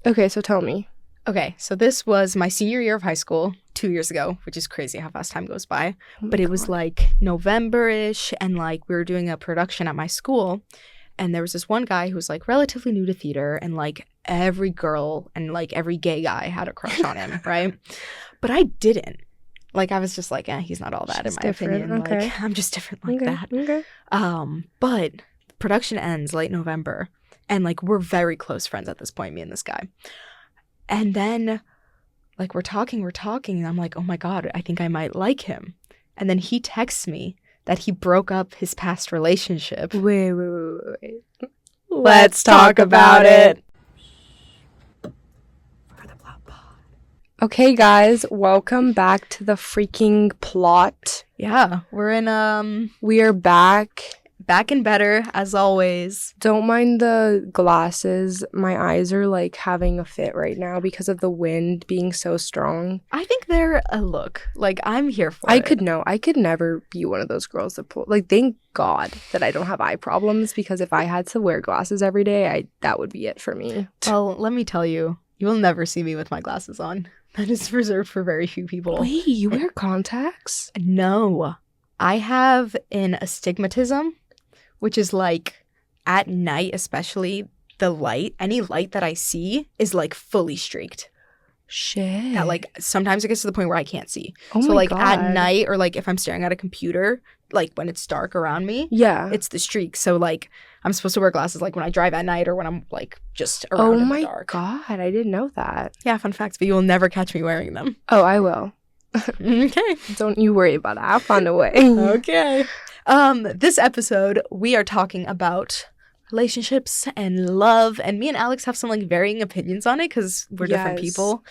Okay, so tell me. Okay, so this was my senior year of high school 2 years ago, which is crazy how fast time goes by. Oh But my it was God. like November-ish, and like we were doing a production at my school, and there was this one guy who was like relatively new to theater, and like every girl and like every gay guy had a crush on him, right? But I didn't. Like I was just like, he's not all that She's in my different, opinion. okay. Like I'm just different like Okay, that. okay. But production ends late November, and like we're very close friends at this point, me and this guy. And then like we're talking, and I'm like, oh my God, I think I might like him. And then he texts me that he broke up his past relationship. Wait. Let's talk about it. Okay, guys, welcome back to the freaking plot. Yeah, we're in We are back. back and better as always. Don't mind the glasses. My eyes are like having a fit right now because of the wind being so strong. I think they're a look. Like I'm here for I it. could never be one of those girls that pull. Like, thank God that I don't have eye problems, because if I had to wear glasses every day, that would be it for me. Well, let me tell you, you will never see me with my glasses on. That is reserved for very few people. Wait, you wear contacts? No, I have an astigmatism, which is like at night, especially the light, any light that I see is like fully streaked. Shit. That like sometimes it gets to the point where I can't see. Oh So my like God. at night, or like if I'm staring at a computer, like when it's dark around me, Yeah. it's the streak. So like I'm supposed to wear glasses like when I drive at night or when I'm like just around Oh in the my dark. God, I didn't know that. Yeah, fun facts, but you will never catch me wearing them. Oh, I will. Okay. Don't you worry about it. I'll find a way. Okay. This episode we are talking about relationships and love, and me and Alex have some like varying opinions on it because we're different Yes. people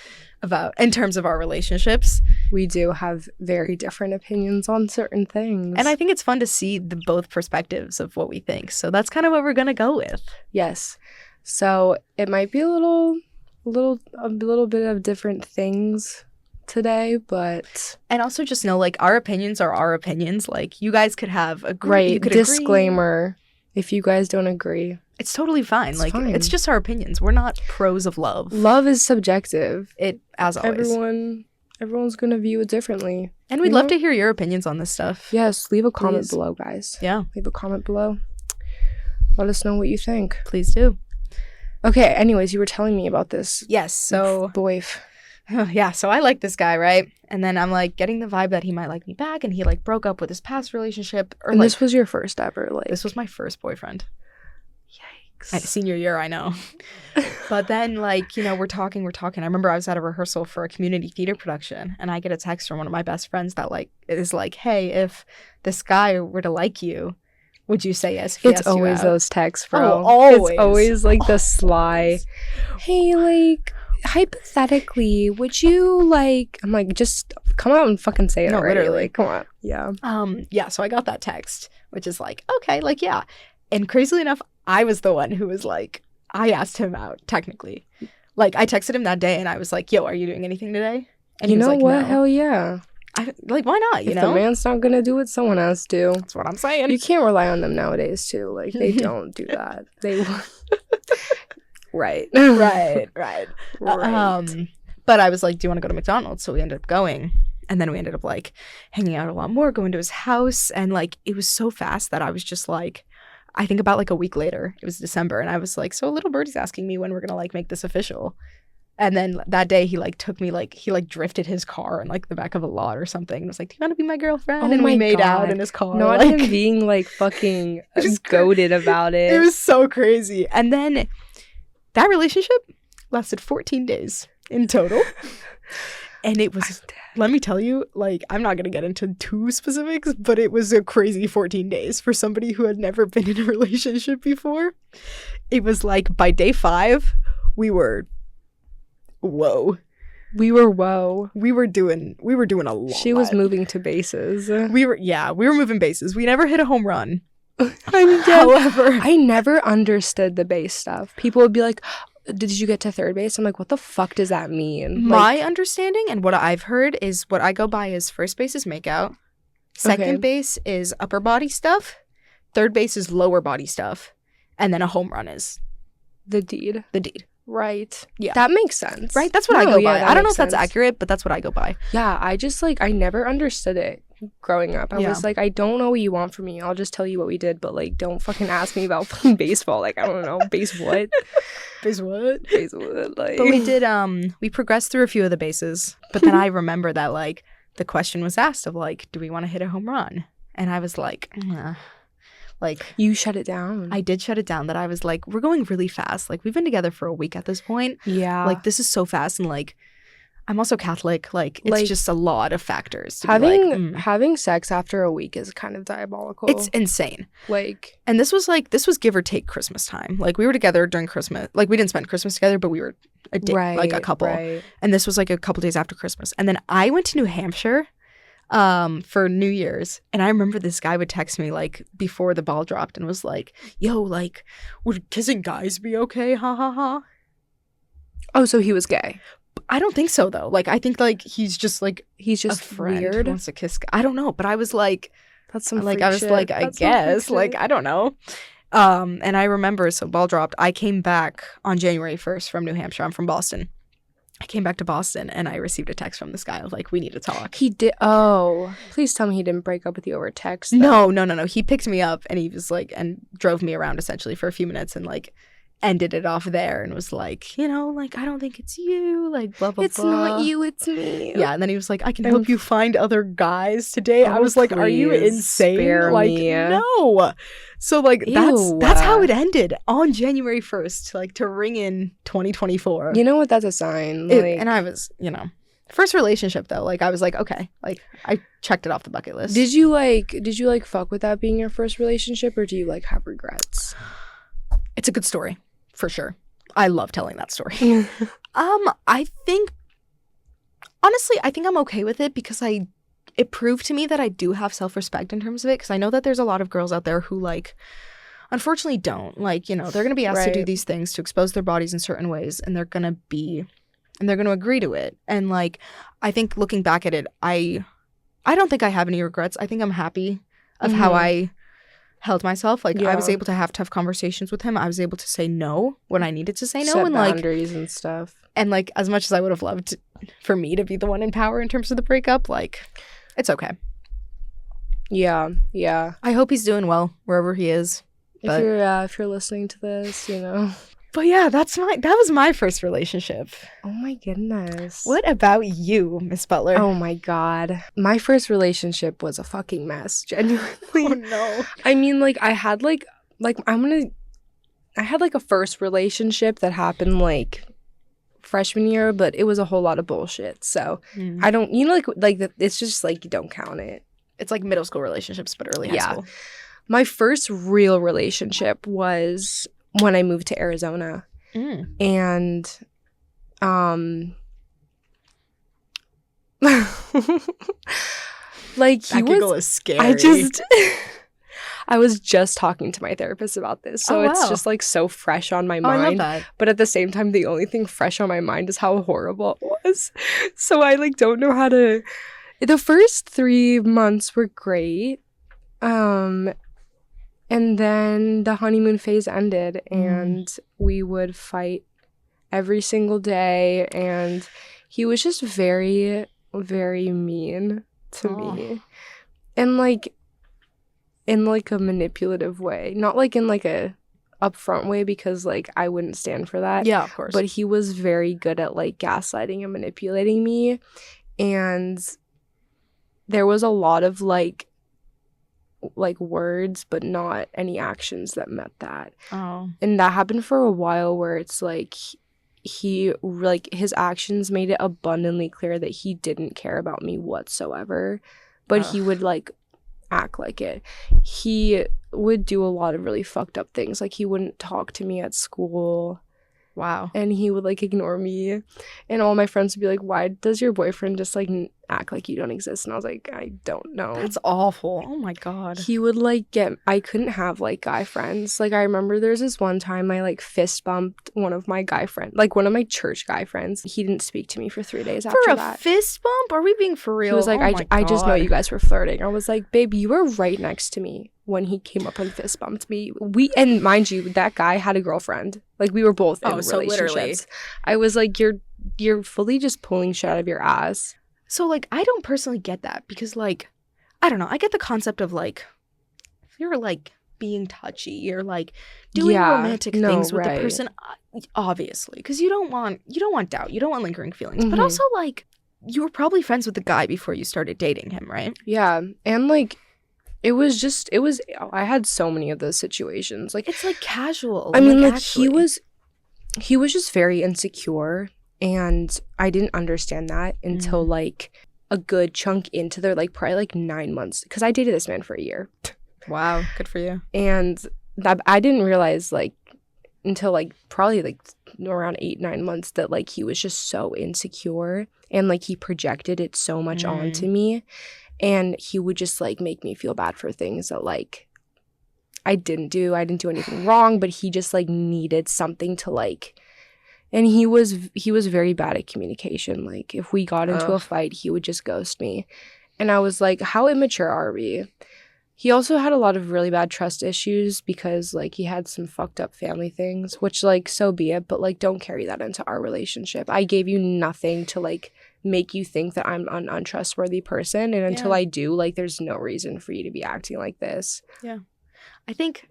in terms of our relationships. We do have very different opinions on certain things. And I think it's fun to see the both perspectives of what we think. So that's kind of what we're gonna go with. Yes. So it might be a little bit of different things today, but And also just know like our opinions are our opinions. Like you guys could have a right, you could disclaimer, if you guys don't agree. It's totally fine. It's like fine. it's just our opinions. We're not pros of love. Love is subjective. It as always. Everyone's gonna view it differently. And we'd you love know? to hear your opinions on this stuff. Yes, leave a comment Please. below, guys. Yeah, Leave a comment below. Let us know what you think. please do. Okay, anyways, you were telling me about this. Yes, so Boyf. yeah, so I like this guy, right? And then I'm like getting the vibe that he might like me back, and he like broke up with his past relationship. Or And like, this was your first ever, like. this was my first boyfriend. Yikes. Senior year, I know. But then like, we're talking. I remember I was at a rehearsal for a community theater production, and I get a text from one of my best friends that like is like, hey, if this guy were to like you, would you say yes? If he It's asked you always out? those texts, bro. Oh, always. It's always like the sly. Hey, like, hypothetically, would you like? I'm like, just come out and fucking say it No, already. literally. Like, come on. Yeah. Yeah, so I got that text, which is like, okay, like, yeah. And crazily enough, I was the one who was like, I asked him out, technically. Like, I texted him that day and I was like, yo, are you doing anything today? And You he was know like, what? no. Hell yeah. Like, why not, If the man's not gonna do it, someone else do. That's what I'm saying. You can't rely on them nowadays, too. Like, they don't do that. They. Right. right. Right. But I was like, do you want to go to McDonald's? So we ended up going. And then we ended up, like, hanging out a lot more, going to his house. And, like, it was so fast that I was just, like, I think about, like, a week later. It was December. And I was like, so little birdie's asking me when we're going to, like, make this official. And then that day he, like, took me, like, he, like, drifted his car in, like, the back of a lot or something. And was like, do you want to be my girlfriend? Oh and my we made out God. in his car. Not like, him being, like, fucking Just goated about it. It was so crazy. And then that relationship lasted 14 days in total. And it was, let me tell you, like, I'm not going to get into too specifics, but it was a crazy 14 days for somebody who had never been in a relationship before. It was like by day 5, we were, whoa. We were doing a lot. She was moving to bases. We were moving bases. We never hit a home run. I'm dead. However, I never understood the base stuff. People would be like, did you get to third base? I'm like, what the fuck does that mean? my understanding and what I've heard is what I go by is first base is makeout. Second Okay. base is upper body stuff. Third base is lower body stuff. And then a home run is The deed. the deed. Right. Yeah. That makes sense. Right? That's what I No, go yeah, by. that I don't know makes if that's sense. accurate, but that's what I go by. Yeah, I just like I never understood it growing up. I Yeah. was like, I don't know what you want from me. I'll just tell you what we did, but like don't fucking ask me about fucking baseball. Like, I don't know. Base what? Base what? Base what? Like, But we did we progressed through a few of the bases, but then I remember that like the question was asked of like, do we want to hit a home run? And I was like, like you shut it down. I did shut it down. That I was like, we're going really fast. Like we've been together for a week at this point. Yeah. Like this is so fast, and like I'm also Catholic. Like it's Like, just a lot of factors. To be like, having sex after a week is kind of diabolical. it's insane. like, And this was give or take Christmas time. Like we were together during Christmas. Like we didn't spend Christmas together, but we were like a couple. Right. And this was like a couple days after Christmas. And then I went to New Hampshire for New Year's. And I remember this guy would text me like before the ball dropped and was like, yo, like, would kissing guys be okay? Ha ha ha. Oh, so he was gay. I don't think so though. Like I think like he's just He's a just friend weird. who wants to kiss. I don't know, but I was like, That's some like freak I was shit. like, I That's some freak guess, like shit. I don't know. And I remember, so ball dropped. I came back on January 1st from New Hampshire. I'm from Boston. I came back to Boston and I received a text from this guy. I was like, we need to talk. He did. Oh, please tell me he didn't break up with you over text. No. He picked me up and he was like, and drove me around essentially for a few minutes and like ended it off there and was like, you know, like, I don't think it's you, like, blah, blah, It's blah. not you, it's me. Yeah, and then he was like, I can help you find other guys today. I was like, are you please insane? spare Like, me. no. So like Ew. that's how it ended on January 1st, like to ring in 2024. You know what? That's a sign. Like, And I was, you know, first relationship though. Like I was like, okay, like I checked it off the bucket list. did you like fuck with that being your first relationship, or do you like have regrets? It's a good story, for sure. I love telling that story. I think honestly, I think I'm okay with it because it proved to me that I do have self-respect in terms of it, because I know that there's a lot of girls out there who like unfortunately don't. Like, you know, they're going to be asked to do Right. these things to expose their bodies in certain ways, and they're going to agree to it. And like I think looking back at it, I don't think I have any regrets. I think I'm happy of how I held myself. Like I was Yeah. able to have tough conversations with him. I was able to say no when I needed to say no, Set and like boundaries and stuff. and like as much as I would have loved for me to be the one in power in terms of the breakup, like it's okay. Yeah. I hope he's doing well wherever he is. But- If you're listening to this, you know. But yeah, that was my first relationship. Oh my goodness. What about you, Miss Butler? Oh my god. My first relationship was a fucking mess. Genuinely. Oh, no. I mean, like I had like I had like a first relationship that happened like freshman year, but it was a whole lot of bullshit. So I don't, you know, like it's just like you don't count it. It's like middle school relationships, but early high Yeah. school. My first real relationship was when I moved to Arizona, and like he That giggle was. is scary. I was just talking to my therapist about this, so Oh, it's wow. just like so fresh on my Oh, I love mind. that. But at the same time, the only thing fresh on my mind is how horrible it was. So I like don't know how to. The first 3 months were great, and then the honeymoon phase ended, and we would fight every single day, and he was just very, very mean to me, and like in like a manipulative way, not like in like a upfront way, because like I wouldn't stand for that. Yeah, of course. But he was very good at like gaslighting and manipulating me, and there was a lot of like words but not any actions that met that. And that happened for a while, where it's like he like his actions made it abundantly clear that he didn't care about me whatsoever, but he would like act like it. He would do a lot of really fucked up things, like he wouldn't talk to me at school. Wow. And he would like ignore me, and all my friends would be like, why does your boyfriend just like act like you don't exist? And I was like, I don't know. That's awful. Oh my god. He would like I couldn't have like guy friends. Like I remember there's this one time I like fist bumped one of my guy friends, like one of my church guy friends. He didn't speak to me for 3 days after For a that. fist bump? Are we being for real? He was like, Oh my I just know God. you guys were flirting. I was like, babe, you were right next to me. when he came up and fist bumped me. And mind you, that guy had a girlfriend. Like, we were both in so relationships. literally. I was like, you're fully just pulling shit out of your ass. So, like, I don't personally get that because, like, I don't know. I get the concept of, like, if you're, like, being touchy or, like, doing romantic things with the person, obviously, because you don't want doubt. You don't want lingering feelings. But also, like, you were probably friends with the guy before you started dating him, right? Yeah. And, like, I had so many of those situations. Like, it's, like, casual. I mean, like, actually. he was just very insecure. And I didn't understand that until, like, a good chunk into their, like, probably, like, 9 months. Because I dated this man for a year. Wow. Good for you. And I didn't realize, like, until, like, probably, like, around 8-9 months that, like, he was just so insecure. And, like, he projected it so much onto me. And he would just, like, make me feel bad for things that, like, I didn't do anything wrong. But he just, like, needed something to, like... And he was very bad at communication. Like, if we got into a fight, he would just ghost me. And I was like, how immature are we? He also had a lot of really bad trust issues because, like, he had some fucked up family things, which, like, so be it. But, like, don't carry that into our relationship. I gave you nothing to, like, make you think that I'm an untrustworthy person. And until I do, like, there's no reason for you to be acting like this. Yeah. I think...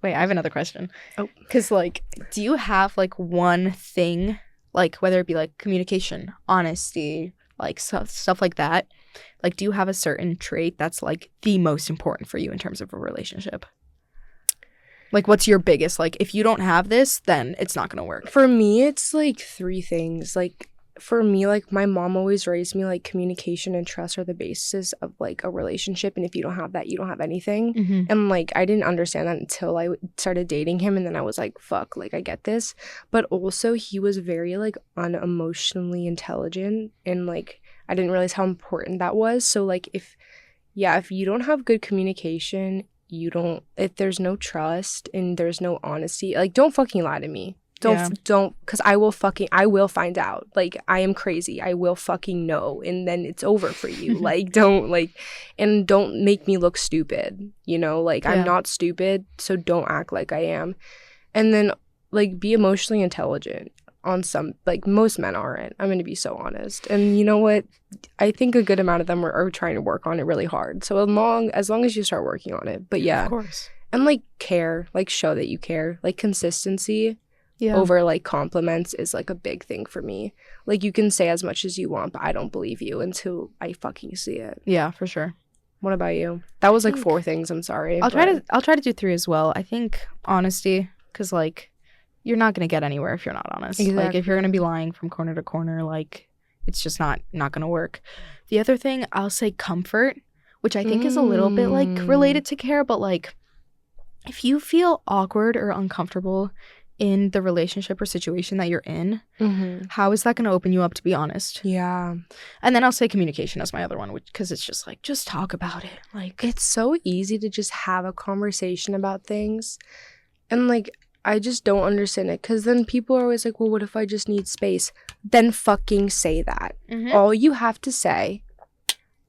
Wait, I have another question. Oh. Because, like, do you have, like, one thing, like, whether it be, like, communication, honesty, like, stuff like that, like, do you have a certain trait that's, like, the most important for you in terms of a relationship? Like, what's your biggest, like, if you don't have this, then it's not going to work? For me, it's, like, 3 things. Like, for me, like, my mom always raised me, like, communication and trust are the basis of, like, a relationship. And if you don't have that, you don't have anything. And, like, I didn't understand that until I started dating him. And then I was like, fuck, like, I get this. But also, he was very, like, unemotionally intelligent. And, like, I didn't realize how important that was. So, like, if you don't have good communication, if there's no trust and there's no honesty, like, don't fucking lie to me. Don't, because I will find out. Like, I am crazy. I will fucking know. And then it's over for you. Like, don't make me look stupid, you know? Like, I'm not stupid, so don't act like I am. And then, like, be emotionally intelligent on some, like, most men aren't. I'm going to be so honest. And you know what? I think a good amount of them are trying to work on it really hard. So as long as you start working on it. But yeah. Of course. And, like, care. Like, show that you care. Like, consistency. Over, like, compliments is, like, a big thing for me. Like, you can say as much as you want, but I don't believe you until I fucking see it. Yeah, for sure. What about you? That was, like, 4 things. I'm sorry. I'll try to do 3 as well. I think honesty, because, like, you're not gonna get anywhere if you're not honest. Exactly. Like, if you're gonna be lying from corner to corner, like, it's just not gonna work. The other thing, I'll say comfort, which I think is a little bit, like, related to care, but, like, if you feel awkward or uncomfortable in the relationship or situation that you're in, how is that going to open you up to be honest? Yeah. And then I'll say communication as my other one, because it's just like, just talk about it. Like, it's so easy to just have a conversation about things. And, like, I just don't understand it, because then people are always like, well, what if I just need space? Then fucking say that. All you have to say,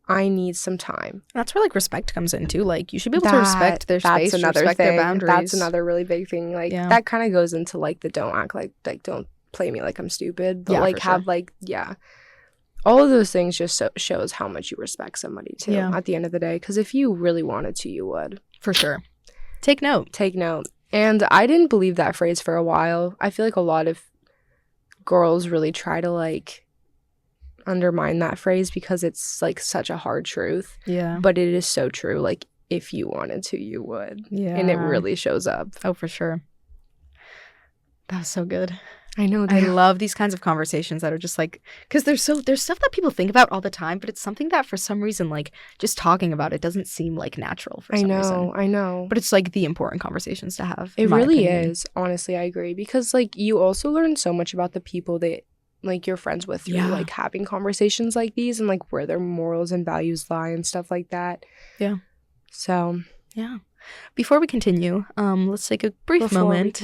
I need some time. That's where, like, respect comes in too. Like, you should be able to respect their space, respect their boundaries. That's another really big thing. Like, that kind of goes into, like, the don't act like don't play me like I'm stupid. But, like, have, like, all of those things just shows how much you respect somebody too at the end of the day. Because if you really wanted to, you would. For sure. Take note. And I didn't believe that phrase for a while. I feel like a lot of girls really try to, like, undermine that phrase because it's, like, such a hard truth. Yeah. But it is so true. Like, if you wanted to, you would. Yeah. And it really shows up. Oh, for sure. That was so good. I know. I love these kinds of conversations that are just, like, because there's stuff that people think about all the time, but it's something that for some reason, like, just talking about it doesn't seem, like, natural for some reason. I know. But it's, like, the important conversations to have. It really is. Honestly, I agree. Because, like, you also learn so much about the people that, like, you're friends with through, like, having conversations like these and, like, where their morals and values lie and stuff like that. Yeah. So. Yeah. Before we continue, let's take a brief moment.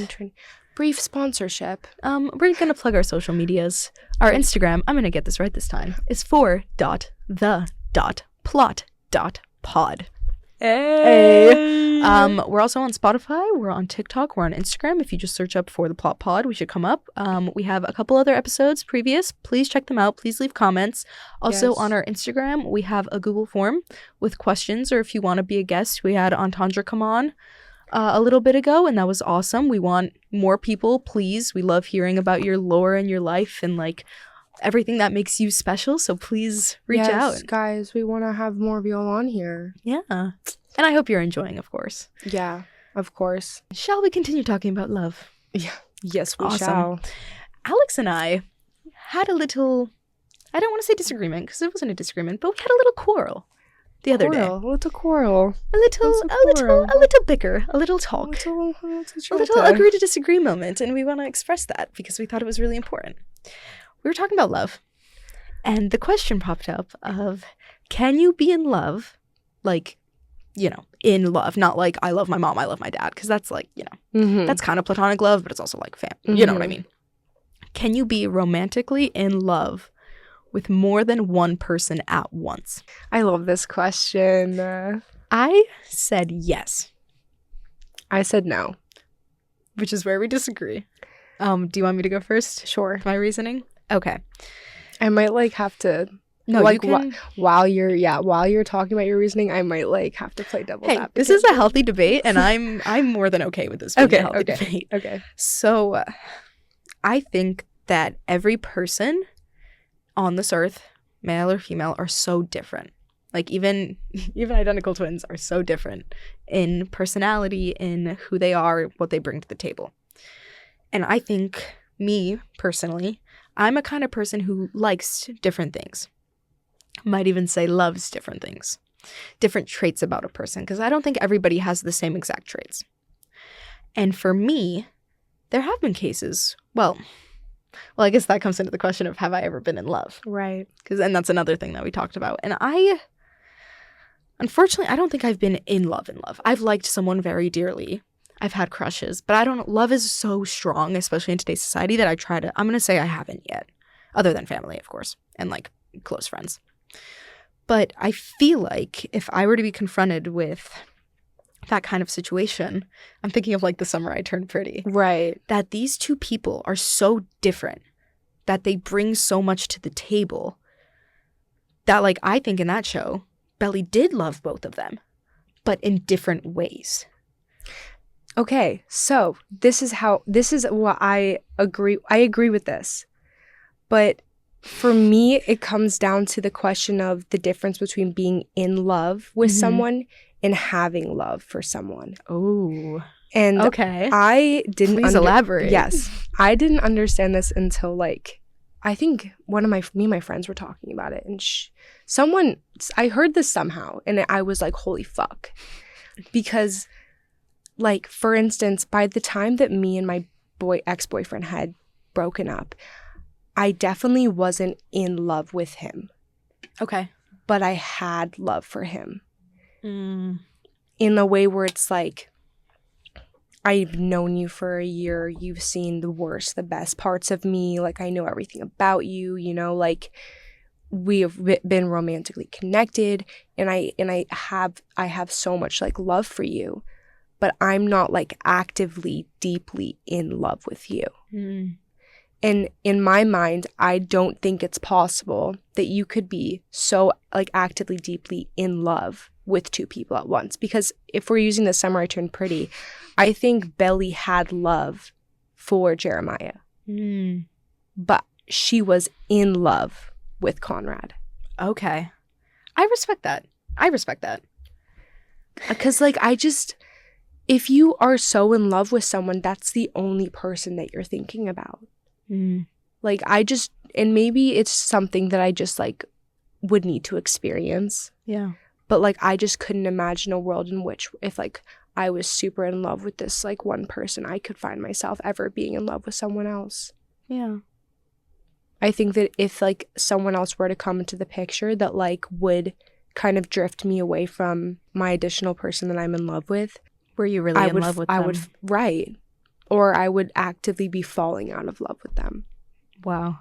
Brief sponsorship. We're going to plug our social medias. Our Instagram, I'm going to get this right this time, is for.the.plot.pod. Hey. We're also on Spotify. We're on TikTok. We're on Instagram. If you just search up For the Plot Pod, we should come up. We have a couple other episodes previous. Please check them out. Please leave comments. Also, Yes. on our Instagram, we have a Google form with questions, or if you want to be a guest. We had Entendre come on a little bit ago, and that was awesome. We want more people, please. We love hearing about your lore and your life and like everything that makes you special. So please reach out. Guys, we want to have more of y'all on here. Yeah. And I hope you're enjoying, of course. Yeah, of course. Shall we continue talking about love? Yeah. Yes, we Awesome. shall. Alex and I had a little, I don't want to say disagreement because it wasn't a disagreement, but we had a little quarrel the other day. A little quarrel. A little bicker, a little talk. A little agree to disagree moment, and we want to express that because we thought it was really important. We were talking about love, and the question popped up of, can you be in love, like, you know, in love, not like I love my mom, I love my dad, because that's like, you know, that's kind of platonic love, but it's also like family. You know what I mean? Can you be romantically in love with more than one person at once? I love this question. I said yes. I said no. Which is where we disagree. Do you want me to go first? Sure. My reasoning? Okay. I might like have to like while you're talking about your reasoning, I might like have to play devil's advocate. This is a healthy debate, and I'm more than okay with this being a healthy debate. Okay. So I think that every person on this earth, male or female, are so different. Like even identical twins are so different in personality, in who they are, what they bring to the table. And I think, me personally, I'm a kind of person who likes different things. Might even say loves different things. Different traits about a person, because I don't think everybody has the same exact traits. And for me, there have been cases, well, I guess that comes into the question of, have I ever been in love? Right. And that's another thing that we talked about. And unfortunately, I don't think I've been in love. I've liked someone very dearly. I've had crushes, but love is so strong, especially in today's society, that I'm going to say I haven't yet, other than family, of course, and like close friends. But I feel like if I were to be confronted with that kind of situation, I'm thinking of like The Summer I Turned Pretty. Right. That these two people are so different, that they bring so much to the table, that like I think in that show, Belly did love both of them, but in different ways. Okay, so this is what I agree. I agree with this. But for me, it comes down to the question of the difference between being in love with someone and having love for someone. Oh. And okay. I didn't Please elaborate. Yes. I didn't understand this until like I think one of my friends were talking about it, and I heard this somehow, and I was like, holy fuck. Because like, for instance, by the time that me and my ex-boyfriend had broken up, I definitely wasn't in love with him. Okay. But I had love for him. In the way where it's like, I've known you for a year, you've seen the worst, the best parts of me, like I know everything about you, you know, like we have been romantically connected, and I have so much like love for you. But I'm not like actively, deeply in love with you. And in my mind, I don't think it's possible that you could be so like actively, deeply in love with two people at once. Because if we're using The Summer I Turned Pretty, I think Belly had love for Jeremiah. But she was in love with Conrad. Okay. I respect that. Because like if you are so in love with someone, that's the only person that you're thinking about. Like and maybe it's something that I just like would need to experience. Yeah. But like I just couldn't imagine a world in which if like I was super in love with this like one person, I could find myself ever being in love with someone else. Yeah. I think that if like someone else were to come into the picture, that like would kind of drift me away from my additional person that I'm in love with. Were you really in love with them? Right. Or I would actively be falling out of love with them. Wow.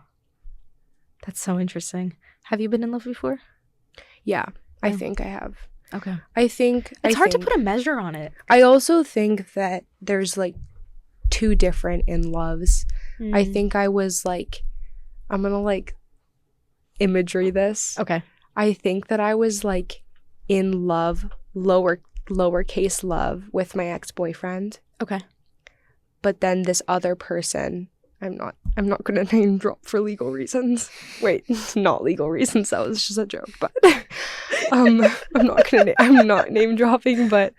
That's so interesting. Have you been in love before? Yeah, I think I have. Okay. I think It's hard to put a measure on it. I also think that there's like two different in loves. I think I was like, I'm gonna like imagery this. Okay. I think that I was like in love, lowercase love with my ex-boyfriend. Okay. But then this other person, I'm not gonna name drop for legal reasons. Wait, not legal reasons, that was just a joke, but I'm not name dropping, but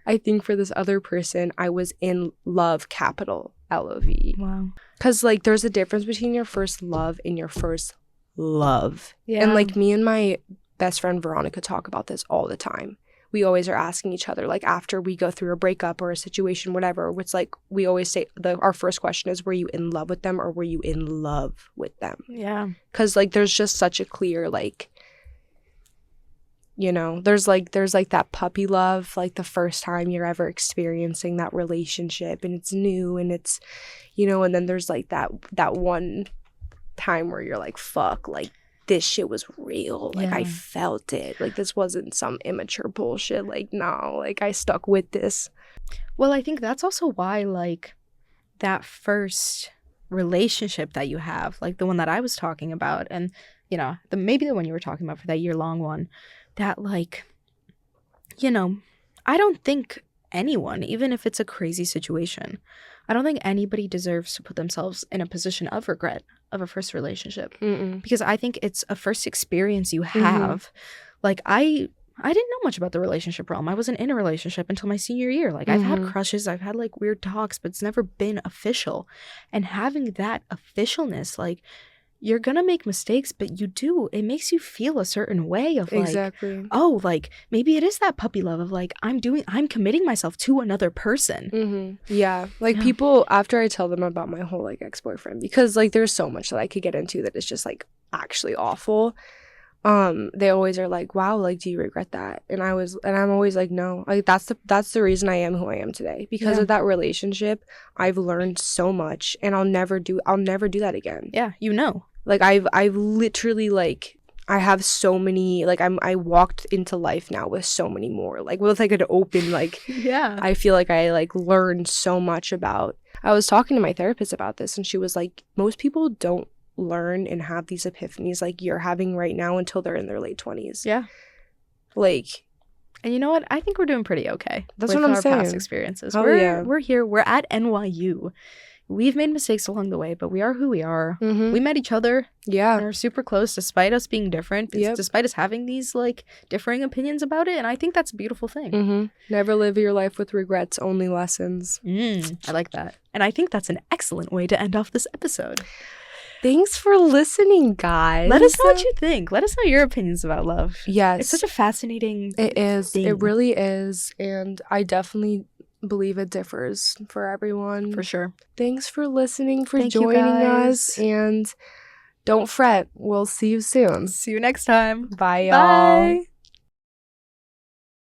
I think for this other person I was in love, capital LOV. Wow. Cause like there's a difference between your first love and your first love. Yeah. And like me and my best friend Veronica talk about this all the time. We always are asking each other, like after we go through a breakup or a situation, whatever, it's like we always say our first question is, were you in love with them or were you in love with them? Yeah. Because like there's just such a clear like, you know, there's like that puppy love, like the first time you're ever experiencing that relationship and it's new and it's, you know, and then there's like that one time where you're like, fuck, like this shit was real. Like I felt it. Like this wasn't some immature bullshit. Like no, like I stuck with this. Well, I think that's also why like that first relationship that you have, like the one that I was talking about, and you know, maybe the one you were talking about for that year-long one, that like, you know, I don't think anyone, even if it's a crazy situation, I don't think anybody deserves to put themselves in a position of regret of a first relationship. Because I think it's a first experience you have. Like I didn't know much about the relationship realm. I wasn't in a relationship until my senior year. Like I've had crushes, I've had like weird talks, but it's never been official. And having that officialness, like you're gonna make mistakes, but it makes you feel a certain way of like, exactly. Oh, like maybe it is that puppy love of like I'm committing myself to another person. Yeah, like people, after I tell them about my whole like ex-boyfriend, because like there's so much that I could get into that is just like actually awful, they always are like, wow, like do you regret that? And I'm always like, no, like that's the reason I am who I am today, because of that relationship. I've learned so much and I'll never do that again. Yeah, you know, like I've literally like I have so many, like I walked into life now with so many more, like with like an open like I feel like I like learned so much about. I was talking to my therapist about this and she was like, most people don't learn and have these epiphanies like you're having right now until they're in their late 20s. Yeah. Like, and you know what? I think we're doing pretty okay. That's with what I'm our saying. Past experiences. Oh, We're here. We're at NYU. We've made mistakes along the way, but we are who we are. We met each other. Yeah. And are super close despite us being different. Despite us having these like differing opinions about it. And I think that's a beautiful thing. Never live your life with regrets, only lessons. I like that. And I think that's an excellent way to end off this episode. Thanks for listening, guys. Let us know what you think. Let us know your opinions about love. Yes. It's such a fascinating It is. thing. It really is. And I definitely believe it differs for everyone. For sure. Thanks for listening, for Thank you, joining guys. us. And don't fret. We'll see you soon. See you next time. Bye, y'all. Bye.